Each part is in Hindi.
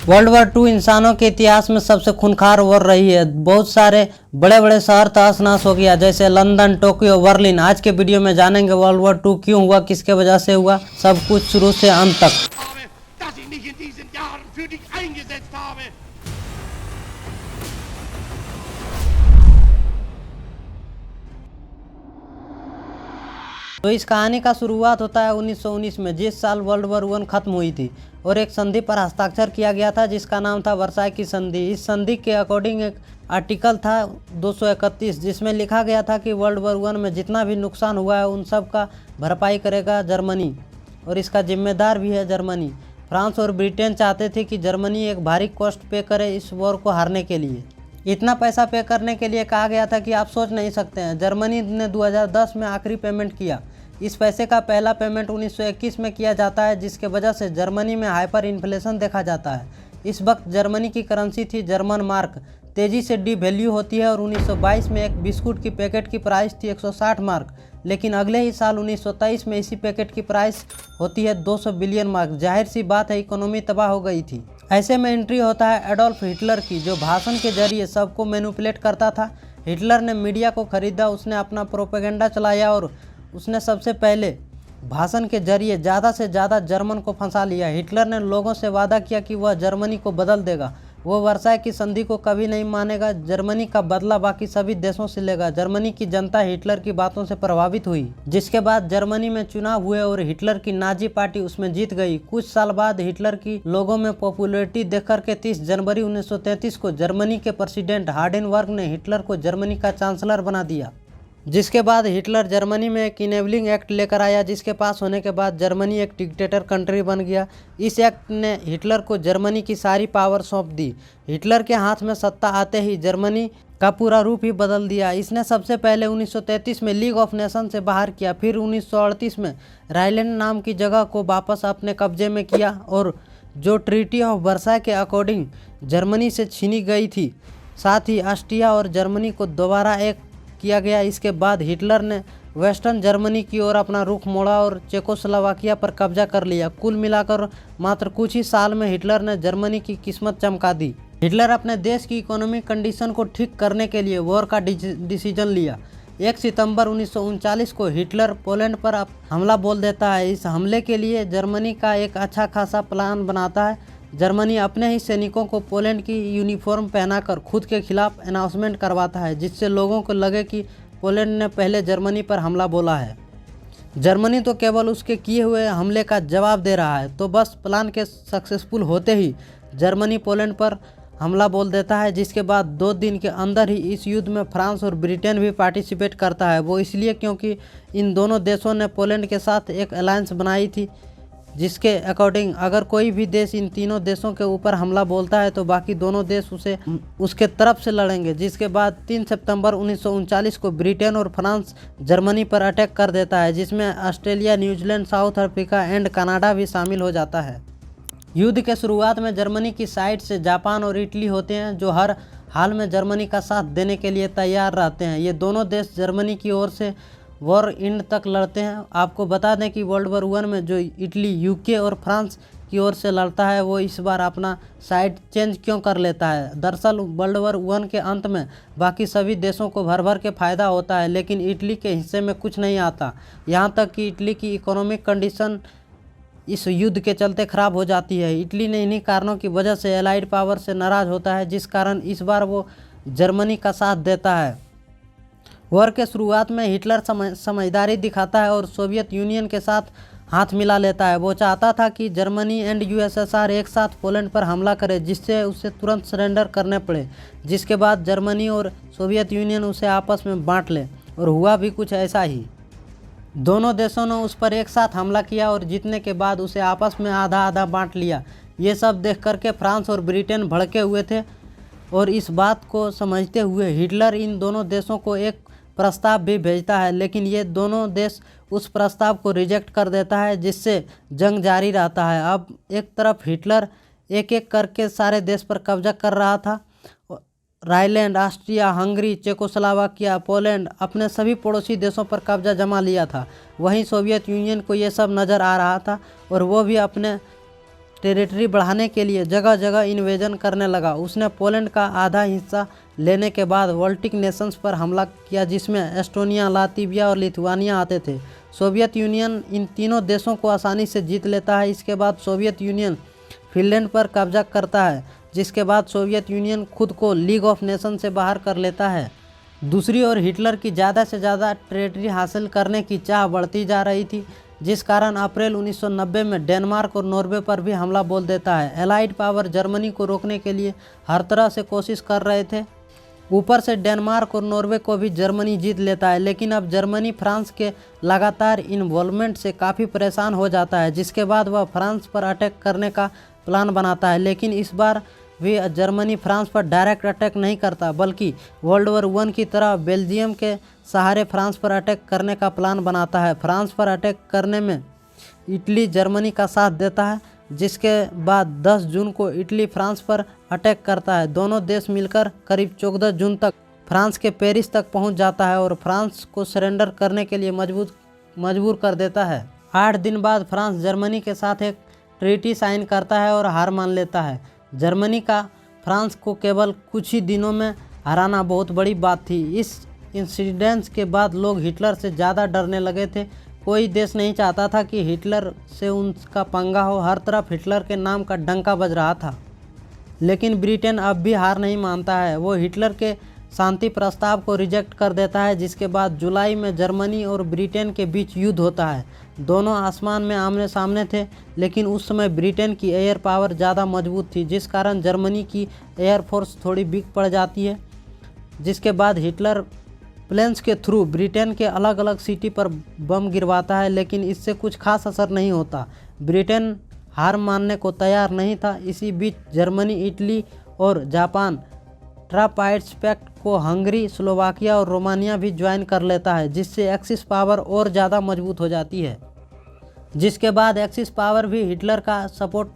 वर्ल्ड वॉर 2 इंसानों के इतिहास में सबसे खूंखार वॉर रही है। बहुत सारे बड़े बड़े शहर तहस नहस हो गया, जैसे लंदन, टोक्यो, बर्लिन। आज के वीडियो में जानेंगे वर्ल्ड वॉर 2 क्यों हुआ, किसके वजह से हुआ, सब कुछ शुरू से अंत तक। तो इस कहानी का शुरुआत होता है 1919 में, जिस साल वर्ल्ड वॉर 1 खत्म हुई थी और एक संधि पर हस्ताक्षर किया गया था जिसका नाम था वर्साई की संधि। इस संधि के अकॉर्डिंग एक आर्टिकल था 231 जिसमें लिखा गया था कि वर्ल्ड वॉर 1 में जितना भी नुकसान हुआ है उन सब का भरपाई करेगा जर्मनी, और इसका जिम्मेदार भी है जर्मनी। फ्रांस और ब्रिटेन चाहते थे कि जर्मनी एक भारी कॉस्ट पे करे इस वॉर को हारने के लिए। इतना पैसा पे करने के लिए कहा गया था कि आप सोच नहीं सकते हैं। जर्मनी ने 2010 में आखिरी पेमेंट किया। इस पैसे का पहला पेमेंट 1921 में किया जाता है, जिसके वजह से जर्मनी में हाइपर इन्फ्लेशन देखा जाता है। इस वक्त जर्मनी की करेंसी थी जर्मन मार्क, तेज़ी से डिवैल्यू होती है और 1922 में एक बिस्कुट की पैकेट की प्राइस थी 160 मार्क, लेकिन अगले ही साल 1923 में इसी पैकेट की प्राइस होती है 200 बिलियन मार्क। जाहिर सी बात है, इकोनॉमी तबाह हो गई थी। ऐसे में एंट्री होता है एडोल्फ हिटलर की, जो भाषण के जरिए सबको मैनिपुलेट करता था। हिटलर ने मीडिया को खरीदा, उसने अपना प्रोपेगेंडा चलाया और उसने सबसे पहले भाषण के जरिए ज़्यादा से ज़्यादा जर्मन को फंसा लिया। हिटलर ने लोगों से वादा किया कि वह जर्मनी को बदल देगा, वो वर्साई की संधि को कभी नहीं मानेगा, जर्मनी का बदला बाकी सभी देशों से लेगा। जर्मनी की जनता हिटलर की बातों से प्रभावित हुई, जिसके बाद जर्मनी में चुनाव हुए और हिटलर की नाजी पार्टी उसमें जीत गई। कुछ साल बाद हिटलर की लोगों में पॉपुलैरिटी देखकर के 30 जनवरी 1933 को जर्मनी के प्रेसिडेंट हार्डेनबर्ग ने हिटलर को जर्मनी का चांसलर बना दिया। जिसके बाद हिटलर जर्मनी में एक इनेबलिंग एक्ट लेकर आया, जिसके पास होने के बाद जर्मनी एक डिक्टेटर कंट्री बन गया। इस एक्ट ने हिटलर को जर्मनी की सारी पावर सौंप दी। हिटलर के हाथ में सत्ता आते ही जर्मनी का पूरा रूप ही बदल दिया। इसने सबसे पहले 1933 में लीग ऑफ नेशन से बाहर किया, फिर 1938 में राइनलैंड नाम की जगह को वापस अपने कब्जे में किया, और जो ट्रीटी ऑफ वर्साई के अकॉर्डिंग जर्मनी से छीनी गई थी, साथ ही ऑस्ट्रिया और जर्मनी को दोबारा एक किया गया। इसके बाद हिटलर ने वेस्टर्न जर्मनी की ओर अपना रुख मोड़ा और चेकोस्लोवाकिया पर कब्जा कर लिया। कुल मिलाकर मात्र कुछ ही साल में हिटलर ने जर्मनी की किस्मत चमका दी। हिटलर अपने देश की इकोनॉमिक कंडीशन को ठीक करने के लिए वॉर का डिसीजन लिया। 1 सितंबर 1939 को हिटलर पोलैंड पर हमला बोल देता है। इस हमले के लिए जर्मनी का एक अच्छा खासा प्लान बनाता है। जर्मनी अपने ही सैनिकों को पोलैंड की यूनिफॉर्म पहनाकर खुद के खिलाफ अनाउंसमेंट करवाता है, जिससे लोगों को लगे कि पोलैंड ने पहले जर्मनी पर हमला बोला है। जर्मनी तो केवल उसके किए हुए हमले का जवाब दे रहा है। तो बस प्लान के सक्सेसफुल होते ही जर्मनी पोलैंड पर हमला बोल देता है, जिसके बाद 2 दिन के अंदर ही इस युद्ध में फ्रांस और ब्रिटेन भी पार्टिसिपेट करता है। वो इसलिए क्योंकि इन दोनों देशों ने पोलैंड के साथ एक अलायंस बनाई थी, जिसके अकॉर्डिंग अगर कोई भी देश इन तीनों देशों के ऊपर हमला बोलता है तो बाकी दोनों देश उसके तरफ से लड़ेंगे। जिसके बाद 3 सितंबर 1939 को ब्रिटेन और फ्रांस जर्मनी पर अटैक कर देता है, जिसमें Australia, New Zealand, south Africa and Canada भी शामिल हो जाता है। युद्ध के शुरुआत में जर्मनी की साइड से जापान और इटली होते हैं, जो हर हाल में जर्मनी का साथ देने के लिए तैयार रहते हैं। ये दोनों देश जर्मनी की ओर से वॉर एंड तक लड़ते हैं। आपको बता दें कि वर्ल्ड वॉर 1 में जो इटली, यूके और फ्रांस की ओर से लड़ता है, वो इस बार अपना साइड चेंज क्यों कर लेता है। दरअसल वर्ल्ड वॉर 1 के अंत में बाकी सभी देशों को भर भर के फ़ायदा होता है, लेकिन इटली के हिस्से में कुछ नहीं आता। यहाँ तक कि इटली की इकोनॉमिक कंडीशन इस युद्ध के चलते ख़राब हो जाती है। इटली ने इन्हीं कारणों की वजह से एलाइड पावर से नाराज़ होता है, जिस कारण इस बार वो जर्मनी का साथ देता है। वॉर के शुरुआत में हिटलर समझदारी दिखाता है और सोवियत यूनियन के साथ हाथ मिला लेता है। वो चाहता था कि जर्मनी एंड यूएसएसआर एक साथ पोलैंड पर हमला करे, जिससे उसे तुरंत सरेंडर करने पड़े, जिसके बाद जर्मनी और सोवियत यूनियन उसे आपस में बांट ले, और हुआ भी कुछ ऐसा ही। दोनों देशों ने उस पर एक साथ हमला किया और जीतने के बाद उसे आपस में आधा आधा बांट लिया। ये सब देख करके फ्रांस और ब्रिटेन भड़के हुए थे, और इस बात को समझते हुए हिटलर इन दोनों देशों को एक प्रस्ताव भी भेजता है, लेकिन ये दोनों देश उस प्रस्ताव को रिजेक्ट कर देता है, जिससे जंग जारी रहता है। अब एक तरफ हिटलर एक एक करके सारे देश पर कब्जा कर रहा था। Rhineland, Austria, Hungary, Czechoslovakia, Poland, अपने सभी पड़ोसी देशों पर कब्जा जमा लिया था। वहीं सोवियत यूनियन को ये सब नज़र आ रहा था और वो भी अपने टेरिटरी बढ़ाने के लिए जगह जगह इन्वेजन करने लगा। उसने पोलैंड का आधा हिस्सा लेने के बाद बाल्टिक नेशंस पर हमला किया, जिसमें एस्टोनिया, लातविया और लिथुआनिया आते थे। सोवियत यूनियन इन तीनों देशों को आसानी से जीत लेता है। इसके बाद सोवियत यूनियन फिनलैंड पर कब्जा करता है, जिसके बाद सोवियत यूनियन खुद को लीग ऑफ नेशन से बाहर कर लेता है। दूसरी ओर हिटलर की ज़्यादा से ज़्यादा टेरिटरी हासिल करने की चाह बढ़ती जा रही थी, जिस कारण अप्रैल 1990 में डेनमार्क और नॉर्वे पर भी हमला बोल देता है। एलाइड पावर जर्मनी को रोकने के लिए हर तरह से कोशिश कर रहे थे। ऊपर से डेनमार्क और नॉर्वे को भी जर्मनी जीत लेता है, लेकिन अब जर्मनी फ्रांस के लगातार इन्वॉल्वमेंट से काफ़ी परेशान हो जाता है, जिसके बाद वह फ्रांस पर अटैक करने का प्लान बनाता है। लेकिन इस बार भी जर्मनी फ्रांस पर डायरेक्ट अटैक नहीं करता, बल्कि वर्ल्ड वॉर 1 की तरह बेल्जियम के सहारे फ्रांस पर अटैक करने का प्लान बनाता है। फ्रांस पर अटैक करने में इटली जर्मनी का साथ देता है, जिसके बाद 10 जून को इटली फ्रांस पर अटैक करता है। दोनों देश मिलकर करीब 14 जून तक फ्रांस के पेरिस तक पहुंच जाता है और फ्रांस को सरेंडर करने के लिए मजबूर कर देता है। 8 दिन बाद फ्रांस जर्मनी के साथ एक ट्रीटी साइन करता है और हार मान लेता है। जर्मनी का फ्रांस को केवल कुछ ही दिनों में हराना बहुत बड़ी बात थी। इस इंसिडेंट्स के बाद लोग हिटलर से ज़्यादा डरने लगे थे। कोई देश नहीं चाहता था कि हिटलर से उनका पंगा हो। हर तरफ हिटलर के नाम का डंका बज रहा था। लेकिन ब्रिटेन अब भी हार नहीं मानता है। वो हिटलर के शांति प्रस्ताव को रिजेक्ट कर देता है, जिसके बाद जुलाई में जर्मनी और ब्रिटेन के बीच युद्ध होता है। दोनों आसमान में आमने सामने थे, लेकिन उस समय ब्रिटेन की एयर पावर ज़्यादा मजबूत थी, जिस कारण जर्मनी की एयरफोर्स थोड़ी वीक पड़ जाती है। जिसके बाद हिटलर प्लेन्स के थ्रू ब्रिटेन के अलग अलग सिटी पर बम गिरवाता है, लेकिन इससे कुछ खास असर नहीं होता। ब्रिटेन हार मानने को तैयार नहीं था। इसी बीच जर्मनी, इटली और जापान ट्रापाइट्स पैक्ट को हंगरी, स्लोवाकिया और रोमानिया भी ज्वाइन कर लेता है, जिससे एक्सिस पावर और ज़्यादा मजबूत हो जाती है। जिसके बाद एक्सिस पावर भी हिटलर का सपोर्ट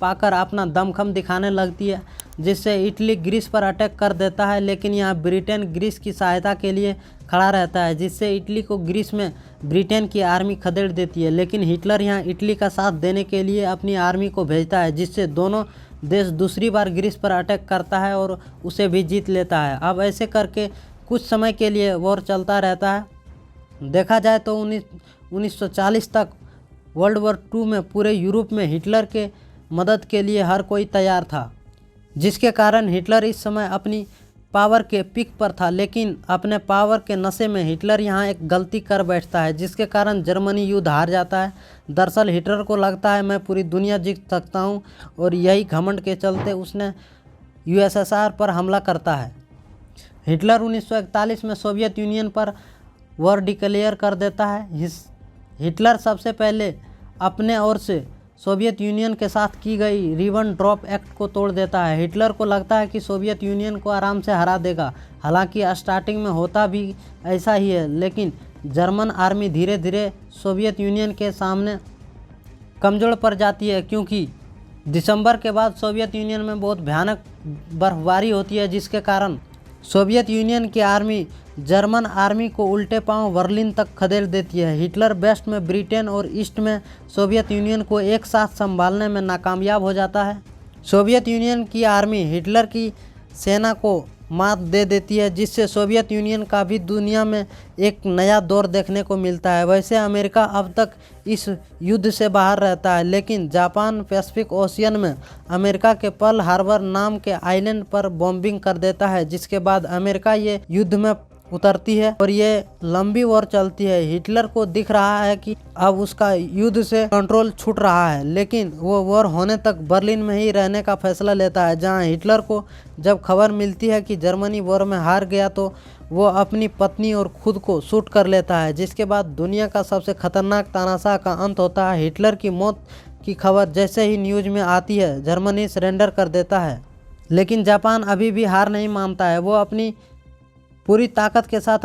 पाकर अपना दमखम दिखाने लगती है, जिससे इटली ग्रीस पर अटैक कर देता है। लेकिन यहाँ ब्रिटेन ग्रीस की सहायता के लिए खड़ा रहता है, जिससे इटली को ग्रीस में ब्रिटेन की आर्मी खदेड़ देती है। लेकिन हिटलर यहाँ इटली का साथ देने के लिए अपनी आर्मी को भेजता है, जिससे दोनों देश दूसरी बार ग्रीस पर अटैक करता है और उसे भी जीत लेता है। अब ऐसे करके कुछ समय के लिए वॉर चलता रहता है। देखा जाए तो 1940 तक वर्ल्ड वॉर 2 में पूरे यूरोप में हिटलर के मदद के लिए हर कोई तैयार था, जिसके कारण हिटलर इस समय अपनी पावर के पीक पर था। लेकिन अपने पावर के नशे में हिटलर यहाँ एक गलती कर बैठता है, जिसके कारण जर्मनी युद्ध हार जाता है। दरअसल हिटलर को लगता है मैं पूरी दुनिया जीत सकता हूँ, और यही घमंड के चलते उसने यूएसएसआर पर हमला करता है। हिटलर 1941 में सोवियत यूनियन पर वॉर डिक्लेयर कर देता है। हिटलर सबसे पहले अपने ओर से सोवियत यूनियन के साथ की गई रिबेनट्रॉप एक्ट को तोड़ देता है। हिटलर को लगता है कि सोवियत यूनियन को आराम से हरा देगा। हालांकि स्टार्टिंग में होता भी ऐसा ही है, लेकिन जर्मन आर्मी धीरे धीरे सोवियत यूनियन के सामने कमज़ोर पड़ जाती है, क्योंकि दिसंबर के बाद सोवियत यूनियन में बहुत भयानक बर्फबारी होती है, जिसके कारण सोवियत यूनियन की आर्मी जर्मन आर्मी को उल्टे पांव बर्लिन तक खदेड़ देती है। हिटलर वेस्ट में ब्रिटेन और ईस्ट में सोवियत यूनियन को एक साथ संभालने में नाकामयाब हो जाता है। सोवियत यूनियन की आर्मी हिटलर की सेना को मात दे देती है, जिससे सोवियत यूनियन का भी दुनिया में एक नया दौर देखने को मिलता है। वैसे अमेरिका अब तक इस युद्ध से बाहर रहता है, लेकिन जापान पैसिफिक ओशियन में अमेरिका के पर्ल हार्बर नाम के आइलैंड पर बॉम्बिंग कर देता है, जिसके बाद अमेरिका ये युद्ध में उतरती है और ये लंबी वॉर चलती है। हिटलर को दिख रहा है कि अब उसका युद्ध से कंट्रोल छूट रहा है, लेकिन वो वॉर होने तक बर्लिन में ही रहने का फैसला लेता है। जहां हिटलर को जब खबर मिलती है कि जर्मनी वॉर में हार गया, तो वो अपनी पत्नी और खुद को शूट कर लेता है, जिसके बाद दुनिया का सबसे खतरनाक तानाशाह का अंत होता है। हिटलर की मौत की खबर जैसे ही न्यूज में आती है, जर्मनी सरेंडर कर देता है। लेकिन जापान अभी भी हार नहीं मानता है। वो अपनी पूरी ताकत के साथ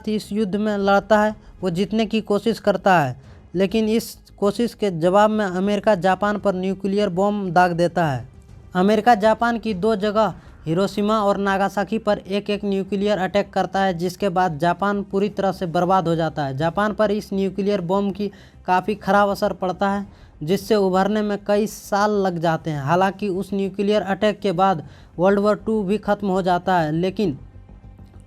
इस युद्ध में लड़ता है। वो जीतने की कोशिश करता है, लेकिन इस कोशिश के जवाब में अमेरिका जापान पर न्यूक्लियर बॉम्ब दाग देता है। अमेरिका जापान की 2 जगह हिरोशिमा और नागासाकी पर एक एक न्यूक्लियर अटैक करता है, जिसके बाद जापान पूरी तरह से बर्बाद हो जाता है। जापान पर इस न्यूक्लियर बॉम्ब की काफ़ी ख़राब असर पड़ता है, जिससे उभरने में कई साल लग जाते हैं। हालांकि उस न्यूक्लियर अटैक के बाद वर्ल्ड वॉर 2 भी ख़त्म हो जाता है, लेकिन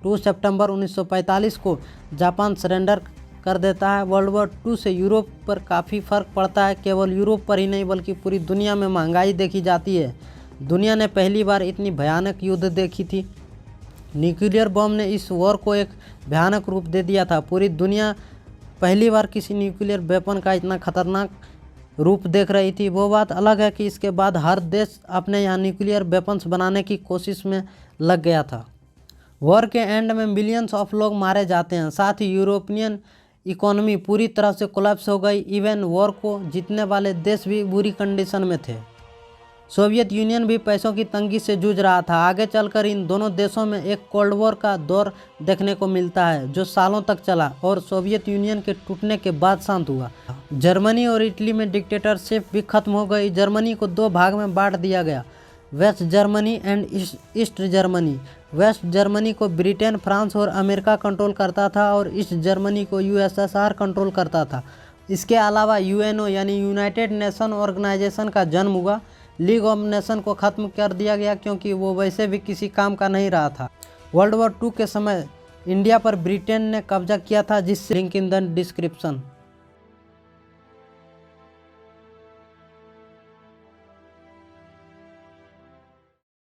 2 सितंबर 1945 को जापान सरेंडर कर देता है। वर्ल्ड वॉर 2 से यूरोप पर काफ़ी फ़र्क पड़ता है। केवल यूरोप पर ही नहीं बल्कि पूरी दुनिया में महंगाई देखी जाती है। दुनिया ने पहली बार इतनी भयानक युद्ध देखी थी। न्यूक्लियर बॉम्ब ने इस वॉर को एक भयानक रूप दे दिया था। पूरी दुनिया पहली बार किसी न्यूक्लियर वेपन का इतना खतरनाक रूप देख रही थी। वो बात अलग है कि इसके बाद हर देश अपने यहाँ न्यूक्लियर वेपन्स बनाने की कोशिश में लग गया था। वॉर के एंड में मिलियंस ऑफ लोग मारे जाते हैं। साथ ही यूरोपियन इकोनॉमी पूरी तरह से कोलैप्स हो गई। इवन वॉर को जीतने वाले देश भी बुरी कंडीशन में थे। सोवियत यूनियन भी पैसों की तंगी से जूझ रहा था। आगे चलकर इन दोनों देशों में एक कोल्ड वॉर का दौर देखने को मिलता है, जो सालों तक चला और सोवियत यूनियन के टूटने के बाद शांत हुआ। जर्मनी और इटली में डिक्टेटरशिप भी खत्म हो गई। जर्मनी को 2 भाग में बांट दिया गया, West Germany and East Germany. West Germany को ब्रिटेन, फ्रांस और अमेरिका कंट्रोल करता था और ईस्ट जर्मनी को यूएसएसआर कंट्रोल करता था। इसके अलावा यूएनओ यानी यूनाइटेड नेशन ऑर्गेनाइजेशन का जन्म हुआ। लीग ऑफ नेशन को ख़त्म कर दिया गया क्योंकि वो वैसे भी किसी काम का नहीं रहा था। वर्ल्ड वॉर 2 के समय इंडिया पर ब्रिटेन ने कब्जा किया था, जिससे लिंक इन द डिस्क्रिप्शन।